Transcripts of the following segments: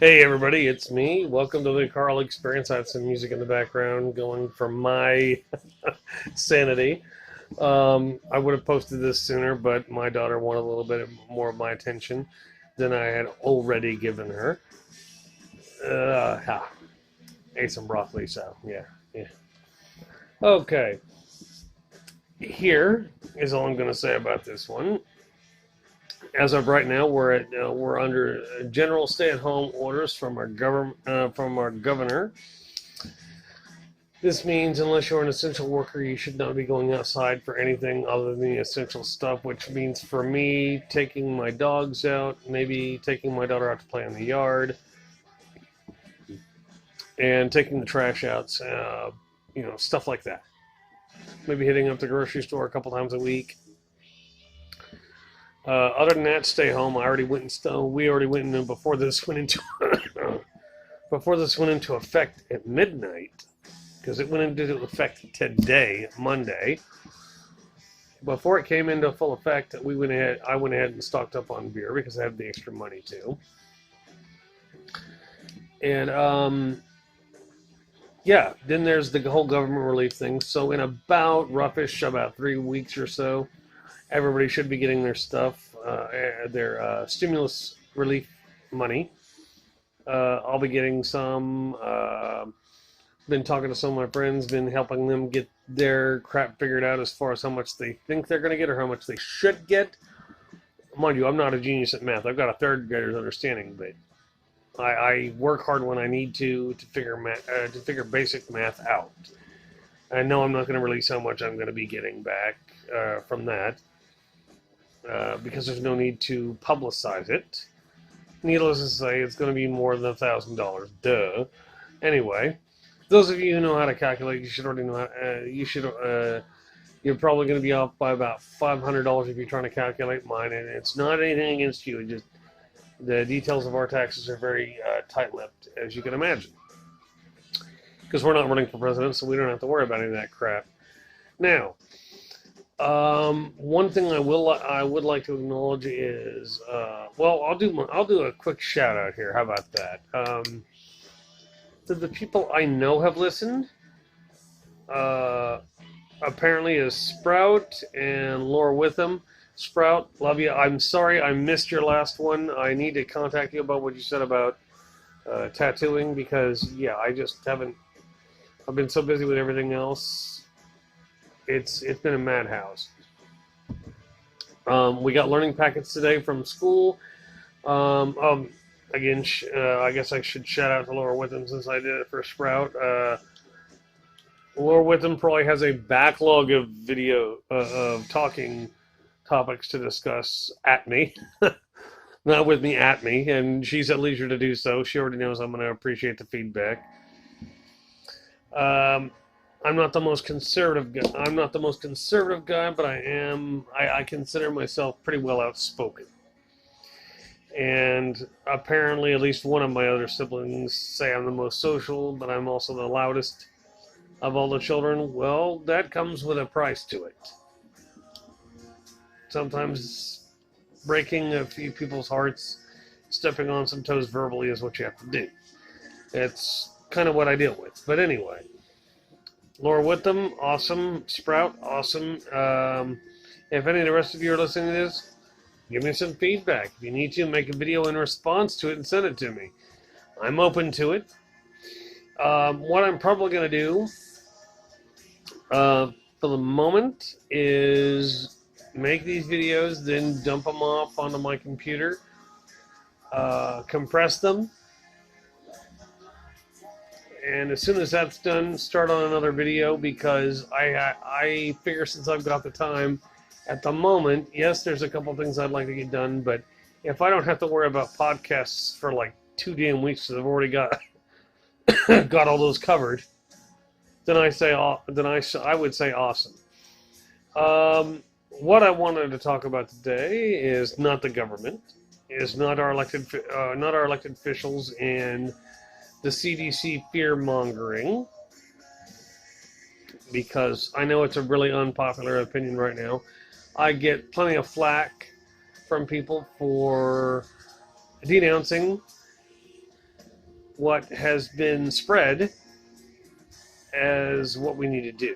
Hey everybody, it's me. Welcome to the Carl Experience. I have some music in the background going for my sanity. I would have posted this sooner, but my daughter wanted a little bit more of my attention than I had already given her. Ha, ate some broccoli, so yeah. Okay, here is all I'm going to say about this one. As of right now, we're under general stay-at-home orders from our governor. This means unless you're an essential worker, you should not be going outside for anything other than the essential stuff, which means for me, taking my dogs out, maybe taking my daughter out to play in the yard, and taking the trash out, stuff like that. Maybe hitting up the grocery store a couple times a week. Other than that, stay home. We already went in before this went into before this went into effect at midnight, because it went into effect today, Monday. Before it came into full effect, I went ahead and stocked up on beer because I had the extra money too. And yeah, then there's the whole government relief thing. So in about 3 weeks or so, everybody should be getting their stuff, their stimulus relief money. I'll be getting some. Been talking to some of my friends, been helping them get their crap figured out as far as how much they think they're going to get or how much they should get. Mind you, I'm not a genius at math. I've got a third grader's understanding, but I work hard when I need to figure basic math out. I know I'm not going to release how much I'm going to be getting back from that because there's no need to publicize it. Needless to say, it's going to be more than $1,000. Duh. Anyway, those of you who know how to calculate, you should already know. You're probably going to be off by about $500 if you're trying to calculate mine, and it's not anything against you. It just the details of our taxes are very tight-lipped, as you can imagine, because we're not running for president, so we don't have to worry about any of that crap. Now, one thing I would like to acknowledge is, I'll do a quick shout out here. How about that? The people I know have listened. Apparently is Sprout and Laura Witham. Sprout, love you. I'm sorry I missed your last one. I need to contact you about what you said about tattooing because I just haven't. I've been so busy with everything else. It's been a madhouse. We got learning packets today from school. Again, I guess I should shout out to Laura Witham since I did it for Sprout. Laura Witham probably has a backlog of video of talking topics to discuss at me. Not with me, at me, and she's at leisure to do so. She already knows I'm going to appreciate the feedback. I'm not the most conservative guy, but I consider myself pretty well outspoken. And apparently, at least one of my other siblings say I'm the most social, but I'm also the loudest of all the children. Well, that comes with a price to it. Sometimes breaking a few people's hearts, stepping on some toes verbally is what you have to do. It's kind of what I deal with. But anyway, Laura Witham, awesome. Sprout, awesome. If any of the rest of you are listening to this, give me some feedback. If you need to, make a video in response to it and send it to me. I'm open to it. What I'm probably going to do for the moment is make these videos, then dump them off onto my computer, compress them, and as soon as that's done, start on another video because I figure since I've got the time at the moment, yes, there's a couple things I'd like to get done, but if I don't have to worry about podcasts for like 2 damn weeks because I've already got got all those covered, then I would say awesome. What I wanted to talk about today is not the government, is not our elected officials and the CDC fear mongering, because I know it's a really unpopular opinion right now. I get plenty of flack from people for denouncing what has been spread as what we need to do.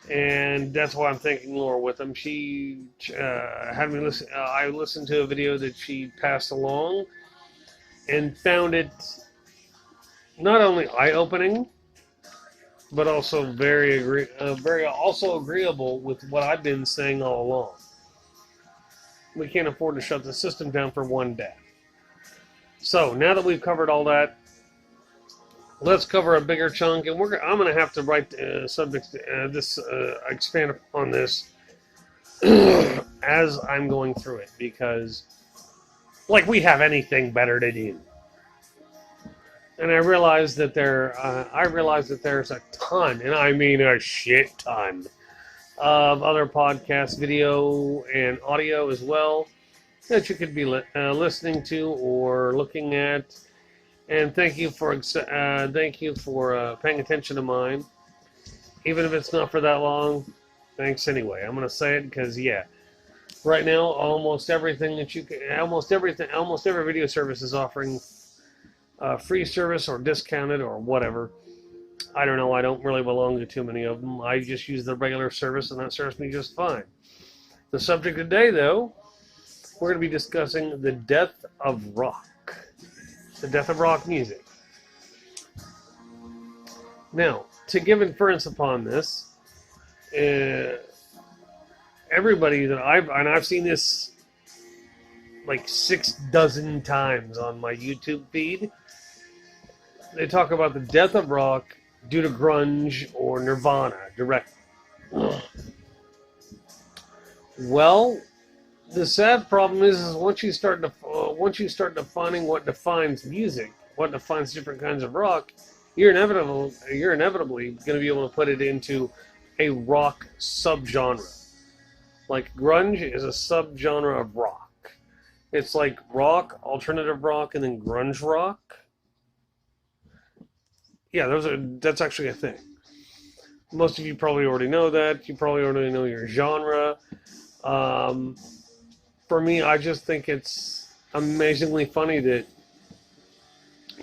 And that's why I'm thanking Laura Witham. She had me listen. I listened to a video that she passed along and found it not only eye-opening, but also very also agreeable with what I've been saying all along. We can't afford to shut the system down for one day. So now that we've covered all that, let's cover a bigger chunk, and I'm going to have to write subjects, expand upon this as I'm going through it, because, like we have anything better to do. And I realize that there's a ton, and I mean a shit ton, of other podcasts, video and audio as well, that you could be listening to or looking at. And thank you for paying attention to mine, even if it's not for that long. Thanks anyway. I'm gonna say it because right now almost every video service is offering free service or discounted or whatever. I don't know. I don't really belong to too many of them. I just use the regular service, and that serves me just fine. The subject today, though, we're going to be discussing the death of rock. The death of rock music. Now, to give inference upon this, everybody that I've seen this like 6 dozen times on my YouTube feed, they talk about the death of rock due to grunge or Nirvana directly. Well, the sad problem is once you start defining what defines music, what defines different kinds of rock, you're inevitably going to be able to put it into a rock subgenre. Like grunge is a subgenre of rock. It's like rock, alternative rock, and then grunge rock. Yeah, that's actually a thing. Most of you probably already know that. You probably already know your genre. For me, I just think it's amazingly funny that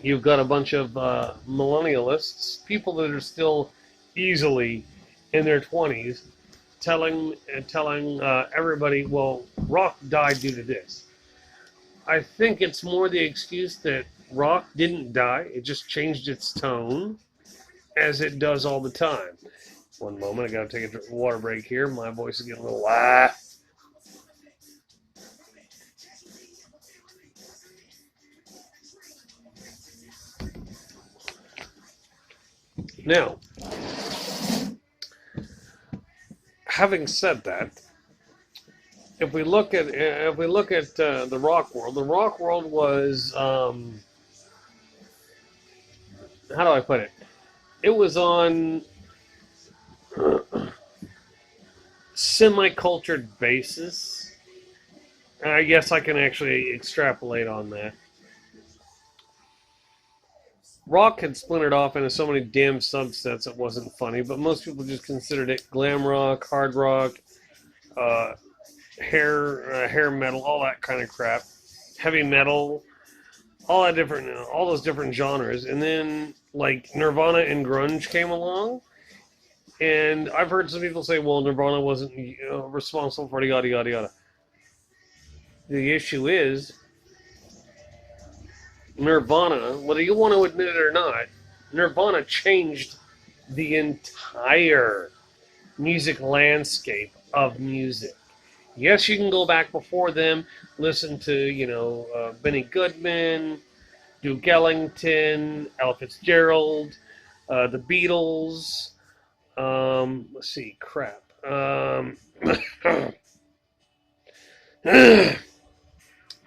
you've got a bunch of millennialists, people that are still easily in their 20s, telling everybody, well, rock died due to this. I think it's more the excuse that rock didn't die, it just changed its tone, as it does all the time. One moment, I gotta take a water break here. My voice is getting a little Now, having said that, if we look at the rock world was how do I put it? It was on semi-cultured basis. And I guess I can actually extrapolate on that. Rock had splintered off into so many damn subsets it wasn't funny, but most people just considered it glam rock, hard rock, hair metal, all that kind of crap, heavy metal, all those different genres. And then like Nirvana and grunge came along, and I've heard some people say, well, Nirvana wasn't responsible for yada yada yada. The issue is Nirvana, whether you want to admit it or not, Nirvana changed the entire music landscape of music. Yes, you can go back before them, listen to, Benny Goodman, Duke Ellington, Ella Fitzgerald, the Beatles, let's see, crap.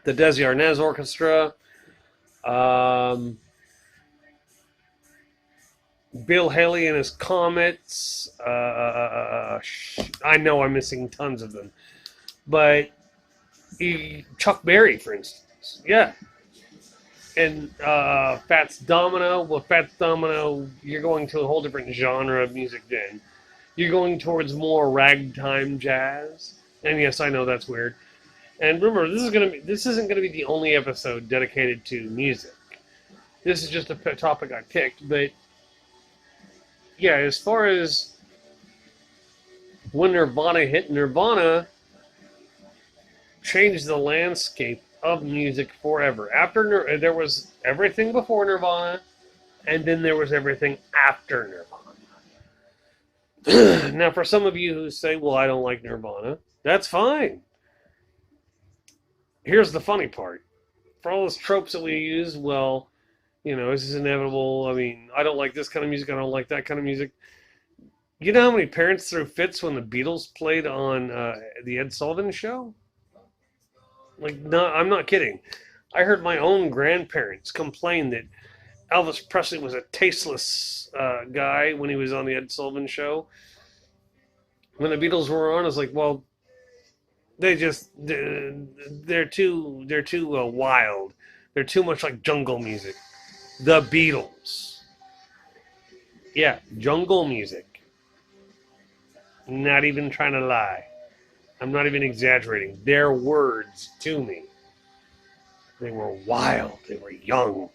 The Desi Arnaz Orchestra, Bill Haley and his Comets. I know I'm missing tons of them, but Chuck Berry, for instance, yeah, and Fats Domino. Well, Fats Domino, you're going to a whole different genre of music. Then you're going towards more ragtime jazz, and yes, I know that's weird. And remember, this isn't gonna be the only episode dedicated to music. This is just a topic I picked, but yeah, as far as when Nirvana hit, Nirvana changed the landscape of music forever. After there was everything before Nirvana, and then there was everything after Nirvana. Now, for some of you who say, well, I don't like Nirvana, that's fine. Here's the funny part. For all those tropes that we use, well, this is inevitable. I mean, I don't like this kind of music. I don't like that kind of music. You know how many parents threw fits when the Beatles played on the Ed Sullivan Show? Like, no, I'm not kidding. I heard my own grandparents complain that Elvis Presley was a tasteless guy when he was on the Ed Sullivan Show. When the Beatles were on, I was like, well, they're too wild. They're too much like jungle music. The Beatles, yeah, jungle music. Not even trying to lie. I'm not even exaggerating. Their words to me. They were wild. They were young.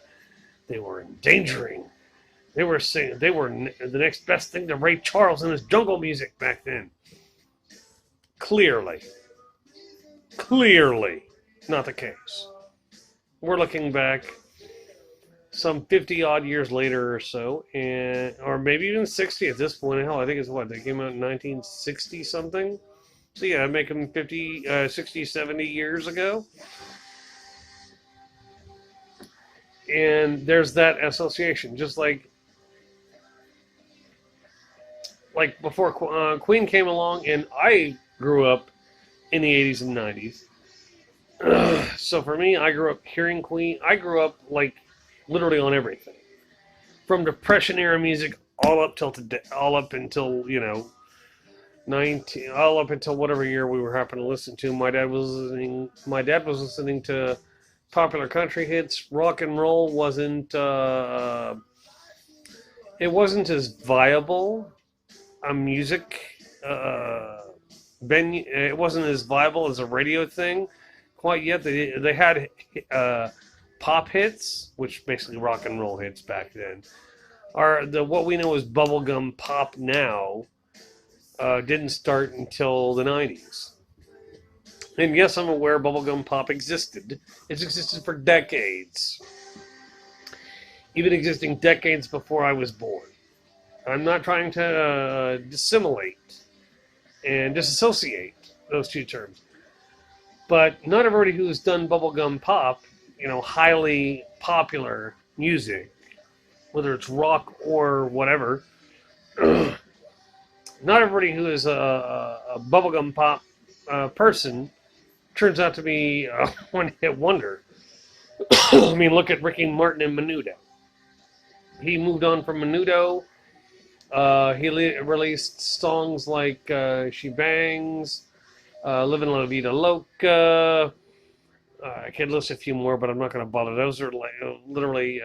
They were endangering. They were saying they were the next best thing to Ray Charles and his jungle music back then. Clearly not the case. We're looking back some 50 odd years later or so, or maybe even 60 at this point. Hell, I think it's what, they came out in 1960 something. So yeah, make them 50, 60, 70 years ago. And there's that association, just like before Queen came along, and I grew up in the 80s and 90s. So for me, I grew up hearing Queen. I grew up literally on everything, from Depression era music all up until 19, all up until whatever year we were happening to listen to. My dad was listening to popular country hits. Rock and roll wasn't it wasn't as viable a music venue. It wasn't as viable as a radio thing quite yet. They had pop hits, which basically rock and roll hits back then. What we know as bubblegum pop now didn't start until the 90s. And yes, I'm aware bubblegum pop existed. It's existed for decades. Even existing decades before I was born. I'm not trying to dissimulate and disassociate those two terms. But not everybody who's done bubblegum pop, highly popular music, whether it's rock or whatever, not everybody who is a bubblegum pop person turns out to be a one-hit wonder. I mean, look at Ricky Martin and Menudo. He moved on from Menudo. He released songs like She Bangs, Livin' La Vida Loca. I could list a few more, but I'm not going to bother. Those are literally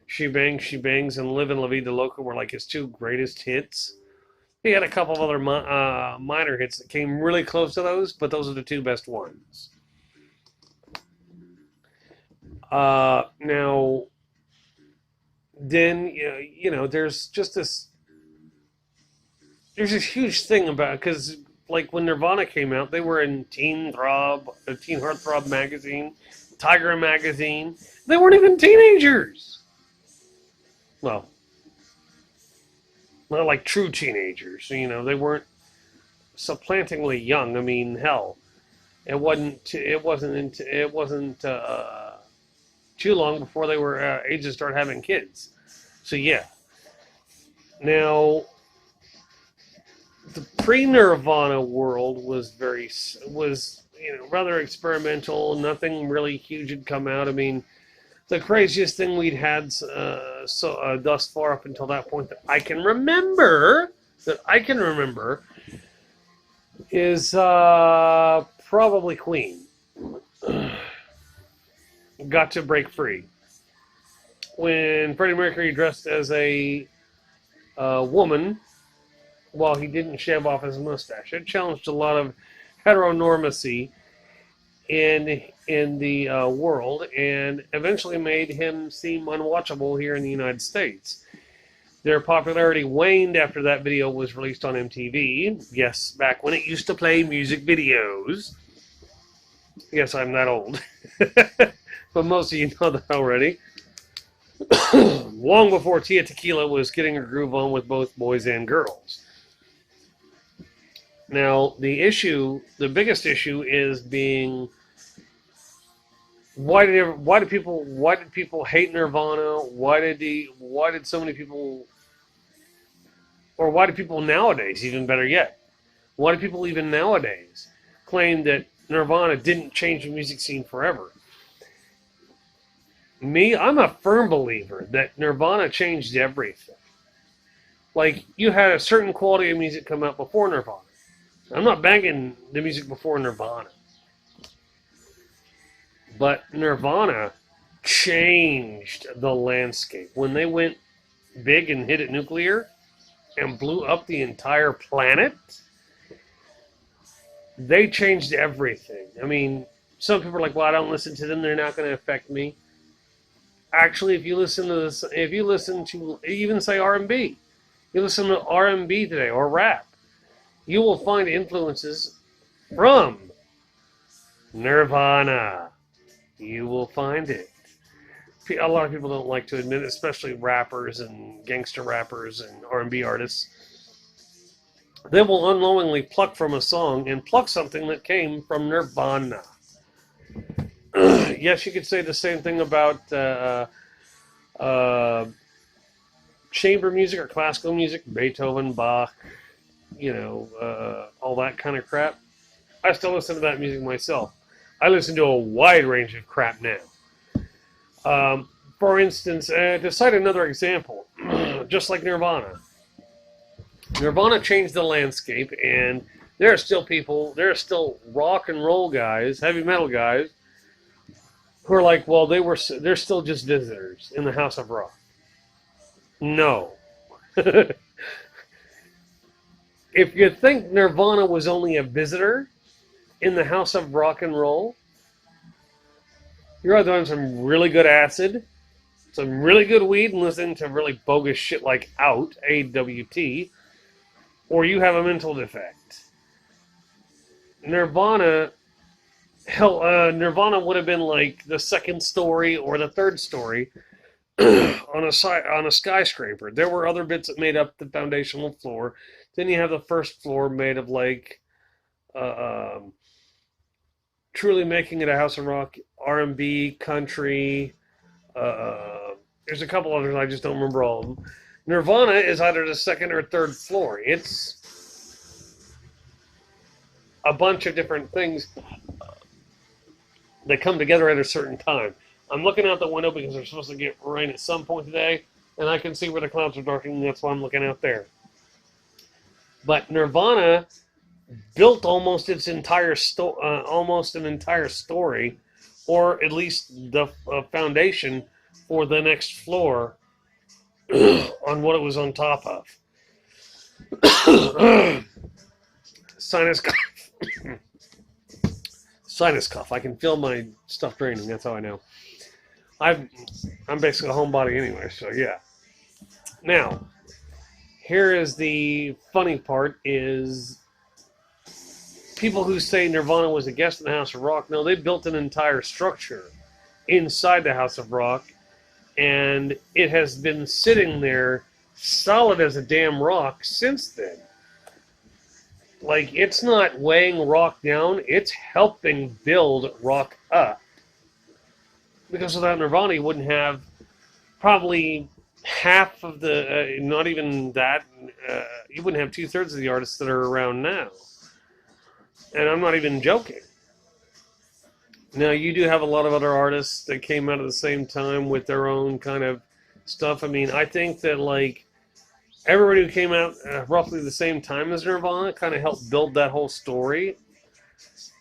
She Bangs, and Livin' La Vida Loca were his two greatest hits. He had a couple of other minor hits that came really close to those, but those are the two best ones. Now, then, there's just this huge thing about, because when Nirvana came out, they were in Teen Heartthrob magazine, Tiger magazine. They weren't even teenagers. Well, not like true teenagers. They weren't supplantingly young. I mean, hell, it wasn't too long before they were age to start having kids. So yeah. Now, the pre-Nirvana world was rather experimental. Nothing really huge had come out. I mean, the craziest thing we'd had thus far up until that point that I can remember is probably Queen. Got to Break Free. When Freddie Mercury dressed as a woman while he didn't shave off his mustache. It challenged a lot of heteronormacy in the world, and eventually made him seem unwatchable here in the United States. Their popularity waned after that video was released on MTV. Yes, back when it used to play music videos. Yes, I'm that old. But most of you know that already. Long before Tia Tequila was getting her groove on with both boys and girls. Now, the biggest issue is being why did people hate Nirvana? Why did so many people, or why do people nowadays, even better yet, why do people even nowadays claim that Nirvana didn't change the music scene forever? Me, I'm a firm believer that Nirvana changed everything. Like, you had a certain quality of music come out before Nirvana. I'm not banging the music before Nirvana. But Nirvana changed the landscape. When they went big and hit it nuclear and blew up the entire planet, they changed everything. I mean, some people are like, well, I don't listen to them, they're not going to affect me. Actually, if you listen to even say R&B, you listen to R&B today or rap, you will find influences from Nirvana. You will find it. A lot of people don't like to admit it, especially rappers and gangster rappers and R&B artists. They will unknowingly pluck from a song and pluck something that came from Nirvana. Yes, you could say the same thing about chamber music or classical music, Beethoven, Bach, all that kind of crap. I still listen to that music myself. I listen to a wide range of crap now. For instance, to cite another example, just like Nirvana. Nirvana changed the landscape, and there are still rock and roll guys, heavy metal guys, who are like, well, they're still just visitors in the House of Rock. No. If you think Nirvana was only a visitor in the House of Rock and Roll, you're either on some really good acid, some really good weed, and listening to really bogus shit like Out, AWT, or you have a mental defect. Nirvana would have been like the second story or the third story on a skyscraper. There were other bits that made up the foundational floor. Then you have the first floor made of like truly making it a House of Rock, R&B, country. There's a couple others, I just don't remember all of them. Nirvana is either the second or third floor. It's a bunch of different things that come together at a certain time. I'm looking out the window because they're supposed to get rain at some point today, and I can see where the clouds are darkening. That's why I'm looking out there. But Nirvana built almost an entire story, or at least the foundation for the next floor on what it was on top of. Sinus cough. Sinus cough. I can feel my stuff draining. That's how I know. I'm basically a homebody anyway, so yeah. Now, here is the funny part is people who say Nirvana was a guest in the House of Rock, no, they built an entire structure inside the House of Rock, and it has been sitting there solid as a damn rock since then. Like, it's not weighing rock down, it's helping build rock up. Because without Nirvana, you wouldn't have probably half of the, not even that, you wouldn't have 2/3 of the artists that are around now. And I'm not even joking. Now, you do have a lot of other artists that came out at the same time with their own kind of stuff. I mean, I think that, like, everybody who came out roughly the same time as Nirvana kind of helped build that whole story.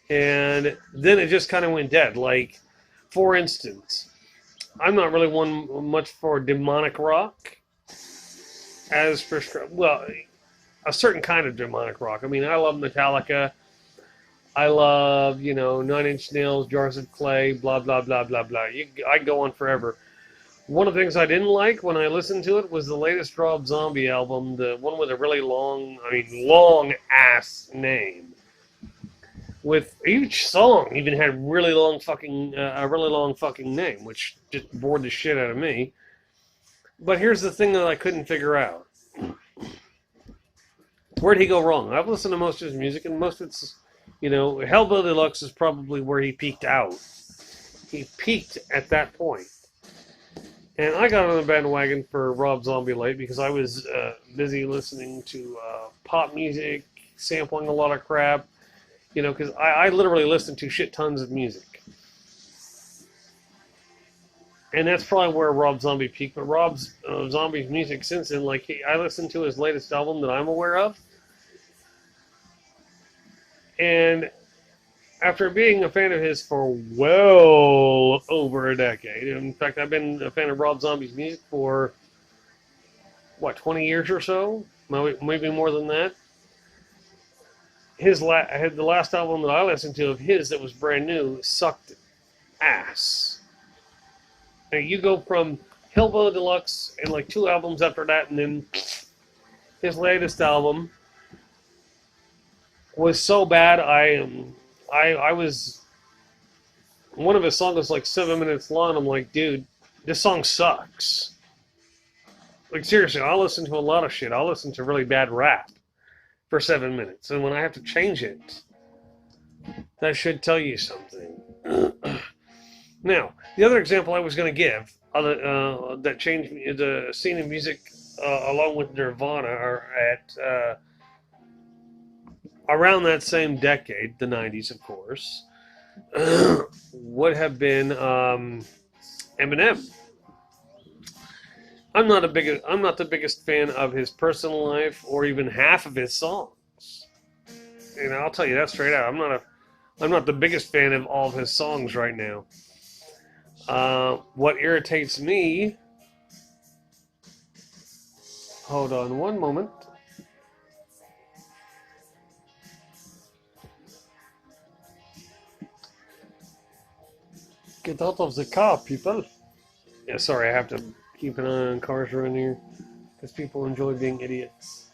And then it just kind of went dead. Like, for instance, I'm not really much for demonic rock as prescribed. Well, a certain kind of demonic rock. I mean, I love Metallica. I love, Nine Inch Nails, Jars of Clay, blah, blah, blah, blah, blah. I go on forever. One of the things I didn't like when I listened to it was the latest Rob Zombie album, the one with a really long ass name. With each song even had a really long fucking name, which just bored the shit out of me. But here's the thing that I couldn't figure out. Where'd he go wrong? I've listened to most of his music, and most of it's, Hellbill Deluxe is probably where he peaked out. He peaked at that point. And I got on the bandwagon for Rob Zombie late because I was busy listening to pop music, sampling a lot of crap, because I literally listen to shit tons of music. And that's probably where Rob Zombie peaked. But Rob Zombie's music since then, I listened to his latest album that I'm aware of. And after being a fan of his for well over a decade, in fact, I've been a fan of Rob Zombie's music for, 20 years or so? Maybe more than that. The last album that I listened to of his that was brand new sucked ass. Now, you go from Hellbill Deluxe and 2 albums after that, and then his latest album was so bad. I was, one of his songs was 7 minutes long. I'm like, dude, this song sucks. Seriously, I'll listen to a lot of shit. I'll listen to really bad rap for 7 minutes, and when I have to change it, that should tell you something. Now, the other example I was going to give that changed the scene of music along with Nirvana are at around that same decade, the 90s, of course, would have been Eminem. I'm not the biggest fan of his personal life or even half of his songs. And I'll tell you that straight out. I'm not the biggest fan of all of his songs right now. What irritates me... Hold on one moment. Get out of the car, people. Yeah, sorry, I have to keep an eye on cars around here because people enjoy being idiots.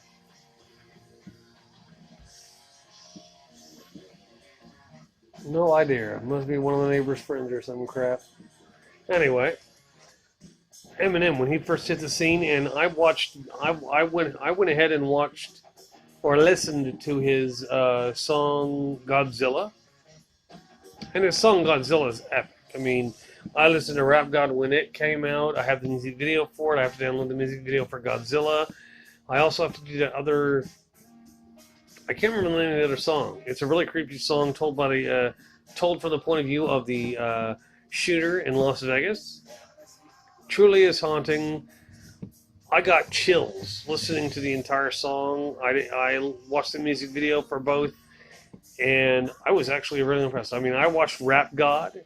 No idea. Must be one of the neighbor's friends or some crap. Anyway, Eminem, when he first hit the scene, and I went ahead and watched or listened to his song Godzilla, and his song Godzilla is epic. I mean, I listened to Rap God when it came out. I have the music video for it. I have to download the music video for Godzilla. I also have to do that other... I can't remember the name of the other song. It's a really creepy song told from the point of view of the shooter in Las Vegas. Truly is haunting. I got chills listening to the entire song. I watched the music video for both, and I was actually really impressed. I mean, I watched Rap God.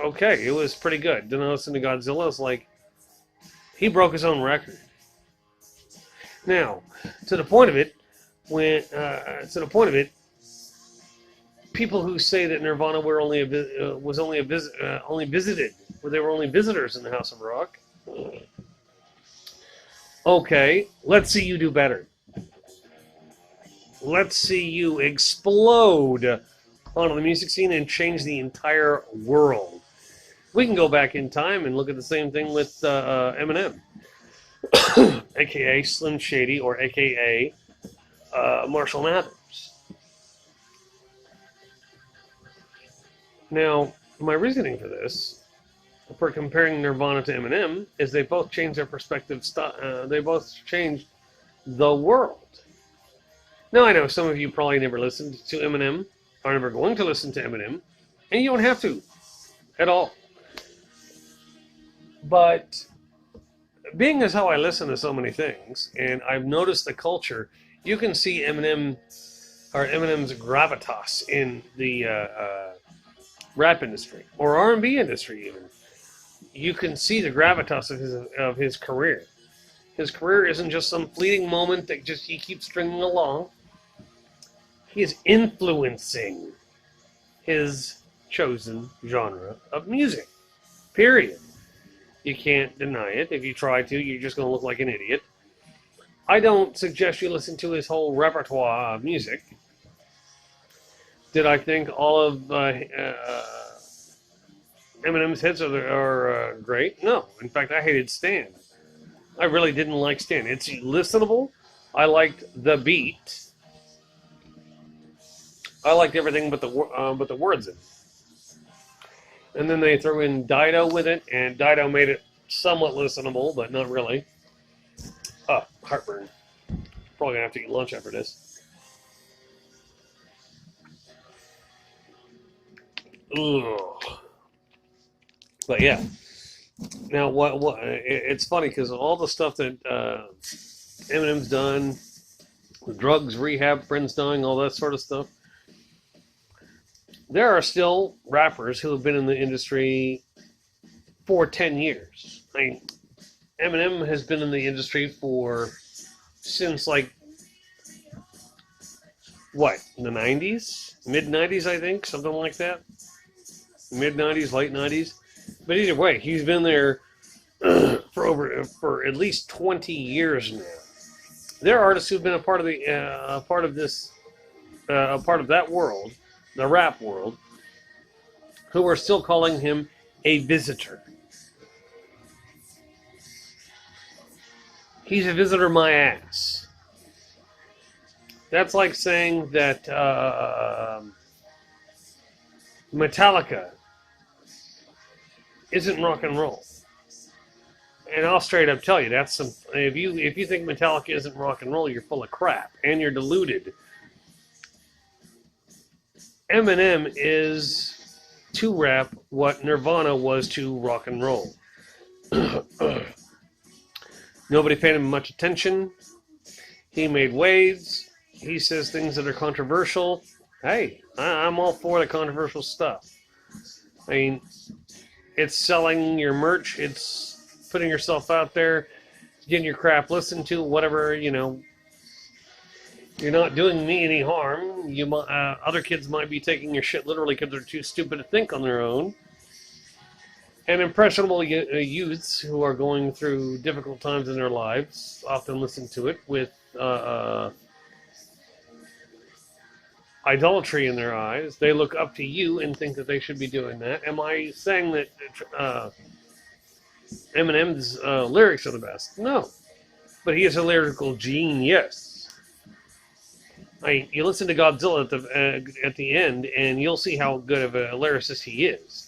Okay, it was pretty good. Then I listened to Godzilla. It's like he broke his own record. Now, to the point of it, people who say that Nirvana were only visited, where they were only visitors in the House of Rock. Okay, let's see you do better. Let's see you explode onto the music scene and change the entire world. We can go back in time and look at the same thing with Eminem, a.k.a. Slim Shady, or a.k.a. Marshall Mathers. Now, my reasoning for this, for comparing Nirvana to Eminem, is they both changed their perspective. They both changed the world. Now, I know some of you probably never listened to Eminem, are never going to listen to Eminem, and you don't have to, at all. But being as how I listen to so many things, and I've noticed the culture, you can see Eminem's gravitas in the rap industry, or R&B industry even. You can see the gravitas of his career. His career isn't just some fleeting moment that just he keeps stringing along. He is influencing his chosen genre of music. Period. You can't deny it. If you try to, you're just going to look like an idiot. I don't suggest you listen to his whole repertoire of music. Did I think all of Eminem's hits are great? No. In fact, I hated Stand. I really didn't like Stand. It's listenable. I liked the beat. I liked everything but the words in it. And then they threw in Dido with it, and Dido made it somewhat listenable, but not really. Oh, heartburn. Probably gonna have to eat lunch after this. Ugh. But yeah. Now, what? It's funny because all the stuff that Eminem's done, drugs, rehab, friends dying, all that sort of stuff. There are still rappers who have been in the industry for 10 years. I mean, Eminem has been in the industry since like, what, the 90s? Mid-90s, I think, something like that. Mid-90s, late 90s. But either way, he's been there for at least 20 years now. There are artists who've been a part of that world, the rap world, who are still calling him a visitor. He's a visitor my ass. That's like saying that Metallica isn't rock and roll. And I'll straight up tell you, that's some. If you think Metallica isn't rock and roll, you're full of crap and you're deluded. Eminem is to rap what Nirvana was to rock and roll. Nobody paid him much attention. He made waves. He says things that are controversial. Hey, I'm all for the controversial stuff. I mean, it's selling your merch. It's putting yourself out there, getting your crap listened to, whatever, you know. You're not doing me any harm. You might, other kids might be taking your shit literally because they're too stupid to think on their own. And impressionable youths who are going through difficult times in their lives often listen to it with idolatry in their eyes. They look up to you and think that they should be doing that. Am I saying that Eminem's lyrics are the best? No. But he is a lyrical genius. You listen to Godzilla at the end, and you'll see how good of a lyricist he is.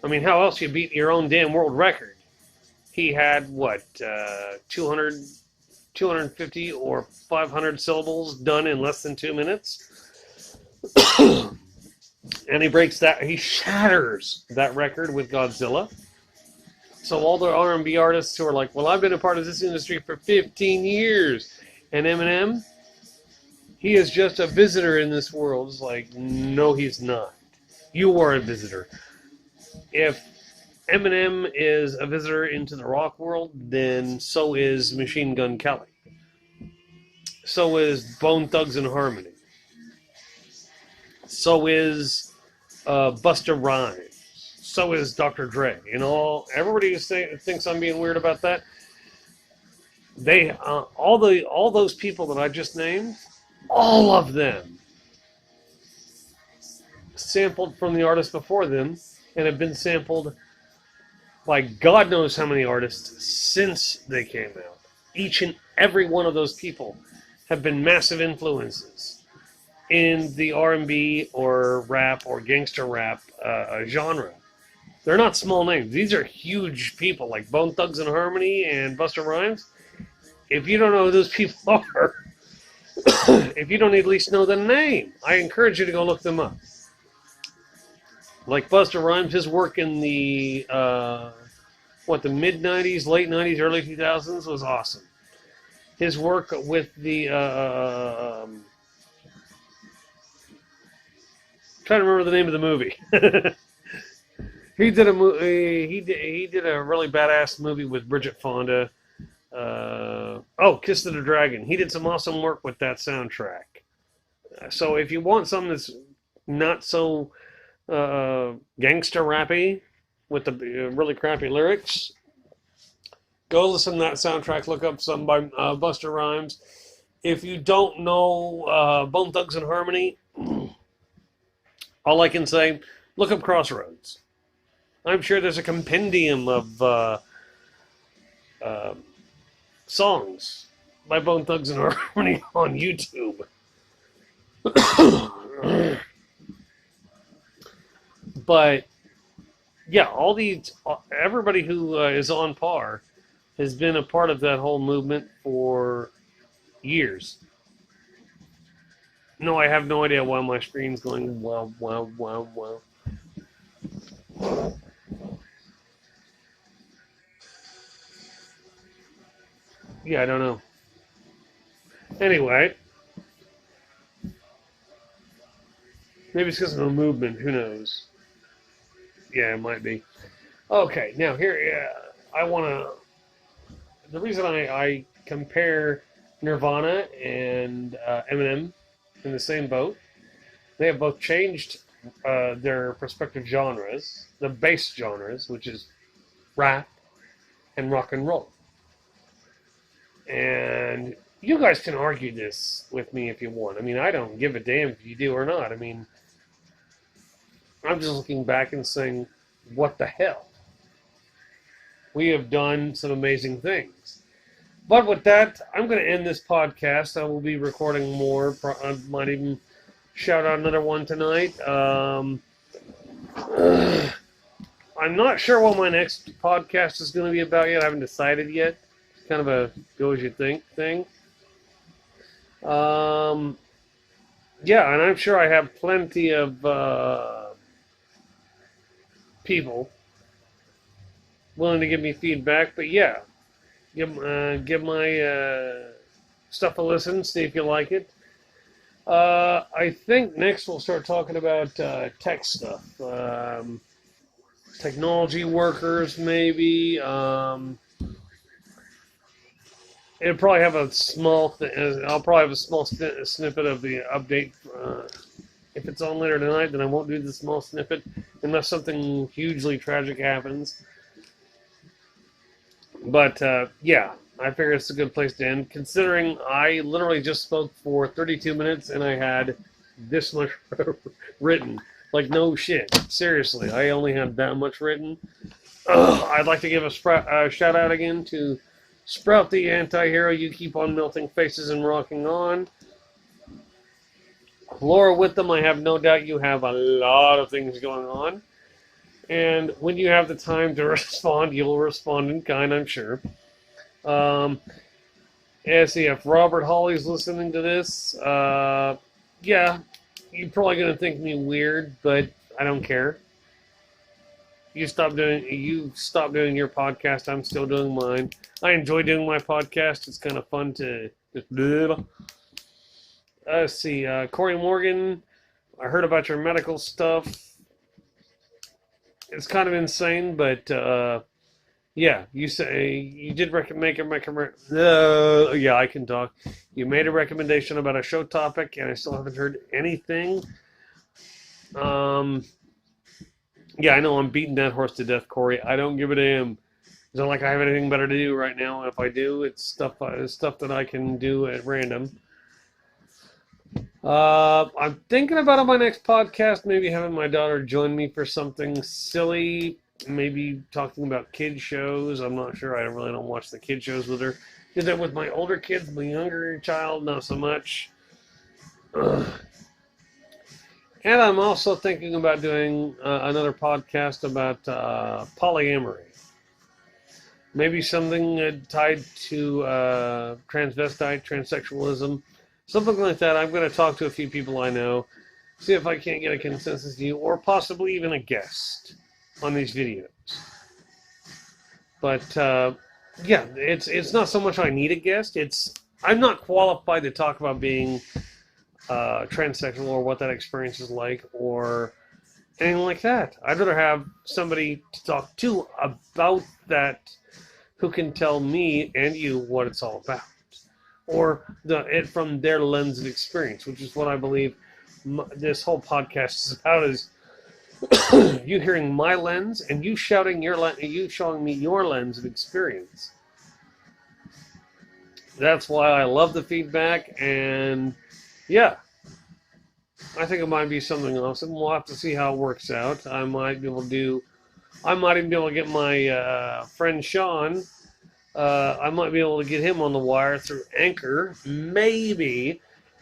I mean, how else you beat your own damn world record? He had, 250 or 500 syllables done in less than 2 minutes? And he shatters that record with Godzilla. So all the R&B artists who are like, well, I've been a part of this industry for 15 years. And Eminem, he is just a visitor in this world. It's like, no, he's not. You are a visitor. If Eminem is a visitor into the rock world, then so is Machine Gun Kelly. So is Bone Thugs and Harmony. So is Busta Rhymes. So is Dr. Dre. Everybody who thinks I'm being weird about that, they all those people that I just named, all of them sampled from the artists before them and have been sampled by God knows how many artists since they came out. Each and every one of those people have been massive influences in the R&B or rap or gangster rap genre. They're not small names. These are huge people like Bone Thugs and Harmony and Busta Rhymes. If you don't know who those people are, if you don't at least know the name, I encourage you to go look them up. Like Busta Rhymes, his work in the the mid-90s, late 90s, early 2000s was awesome. His work with the trying to remember the name of the movie. He did a really badass movie with Bridget Fonda. Kiss of the Dragon. He did some awesome work with that soundtrack. So if you want something that's not so gangster rappy with the really crappy lyrics, go listen to that soundtrack. Look up some by Busta Rhymes. If you don't know Bone Thugs and Harmony, all I can say, look up Crossroads. I'm sure there's a compendium of songs by Bone Thugs and Harmony on YouTube. But yeah, everybody who is on par has been a part of that whole movement for years. No, I have no idea why my screen's going wow, wow, wow, wow. Yeah, I don't know. Anyway, maybe it's because of a movement. Who knows? Yeah, it might be. Okay, now here, I want to. The reason I compare Nirvana and Eminem in the same boat, they have both changed their respective genres, the bass genres, which is rap and rock and roll. And you guys can argue this with me if you want. I mean, I don't give a damn if you do or not. I mean, I'm just looking back and saying, what the hell? We have done some amazing things. But with that, I'm going to end this podcast. I will be recording more. I might even shout out another one tonight. I'm not sure what my next podcast is going to be about yet. I haven't decided yet. It's kind of a go as you think thing. Yeah, and I'm sure I have plenty of people willing to give me feedback. But yeah, give my stuff a listen, see if you like it. I think next we'll start talking about tech stuff. Technology workers, maybe. It'll probably have a small. I'll probably have a small snippet of the update. If it's on later tonight, then I won't do the small snippet unless something hugely tragic happens. But yeah, I figure it's a good place to end, considering I literally just spoke for 32 minutes and I had this much written. Like, no shit. Seriously, I only had that much written. I'd like to give a shout out again to Sprout the Anti-Hero. You keep on melting faces and rocking on. Laura with them, I have no doubt you have a lot of things going on. And when you have the time to respond, you'll respond in kind, I'm sure. See if Robert Hawley's listening to this. Yeah, you're probably going to think me weird, but I don't care. You stop doing your podcast, I'm still doing mine. I enjoy doing my podcast. It's kind of fun to just see, Corey Morgan, I heard about your medical stuff. It's kind of insane, but yeah, you say you did make a recommendation. Yeah, I can talk. You made a recommendation about a show topic, and I still haven't heard anything. Yeah, I know I'm beating that horse to death, Corey. I don't give a damn. It's not like I have anything better to do right now. If I do, it's stuff that I can do at random. I'm thinking about on my next podcast, maybe having my daughter join me for something silly, maybe talking about kid shows. I'm not sure. I really don't watch the kid shows with her. Did that with my older kids, my younger child, not so much. And I'm also thinking about doing another podcast about polyamory. Maybe something tied to transvestite, transsexualism, something like that. I'm going to talk to a few people I know, see if I can't get a consensus view, or possibly even a guest on these videos. But yeah, it's not so much I need a guest. I'm not qualified to talk about being transsexual or what that experience is like or anything like that. I'd rather have somebody to talk to about that who can tell me and you what it's all about. or it from their lens of experience, which is what I believe this whole podcast is about. Is you hearing my lens and you shouting you showing me your lens of experience. That's why I love the feedback, and yeah, I think it might be something awesome. We'll have to see how it works out. I might even be able to get my friend Sean. I might be able to get him on the wire through Anchor, maybe,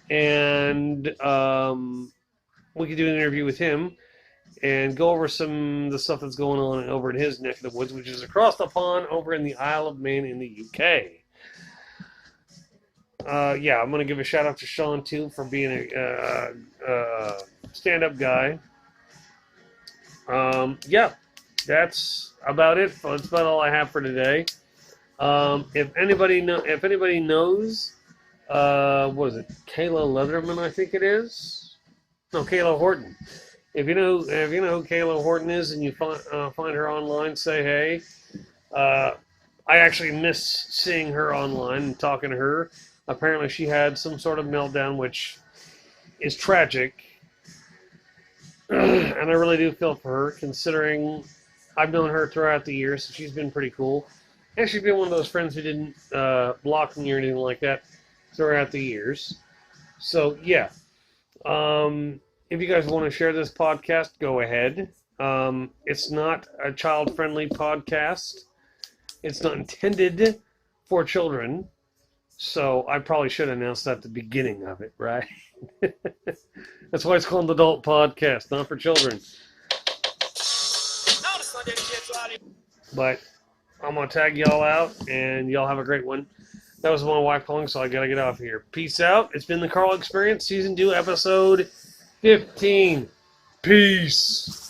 and we could do an interview with him and go over some of the stuff that's going on over in his neck of the woods, which is across the pond over in the Isle of Man in the UK. Yeah, I'm going to give a shout out to Sean, too, for being a stand-up guy. Yeah, that's about it. That's about all I have for today. If anybody knows, what is it? Kayla Leatherman, I think it is. No, Kayla Horton. If you know who Kayla Horton is, and you find her online, say hey. I actually miss seeing her online and talking to her. Apparently, she had some sort of meltdown, which is tragic, and I really do feel for her, considering I've known her throughout the years, so she's been pretty cool. And she's been one of those friends who didn't block me or anything like that throughout the years. So, yeah. If you guys want to share this podcast, go ahead. It's not a child-friendly podcast. It's not intended for children. So I probably should announce that at the beginning of it, right? That's why it's called an adult podcast, not for children. But I'm going to tag y'all out, and y'all have a great one. That was my wife calling, so I got to get off here. Peace out. It's been the Carl Experience, Season 2, Episode 15. Peace.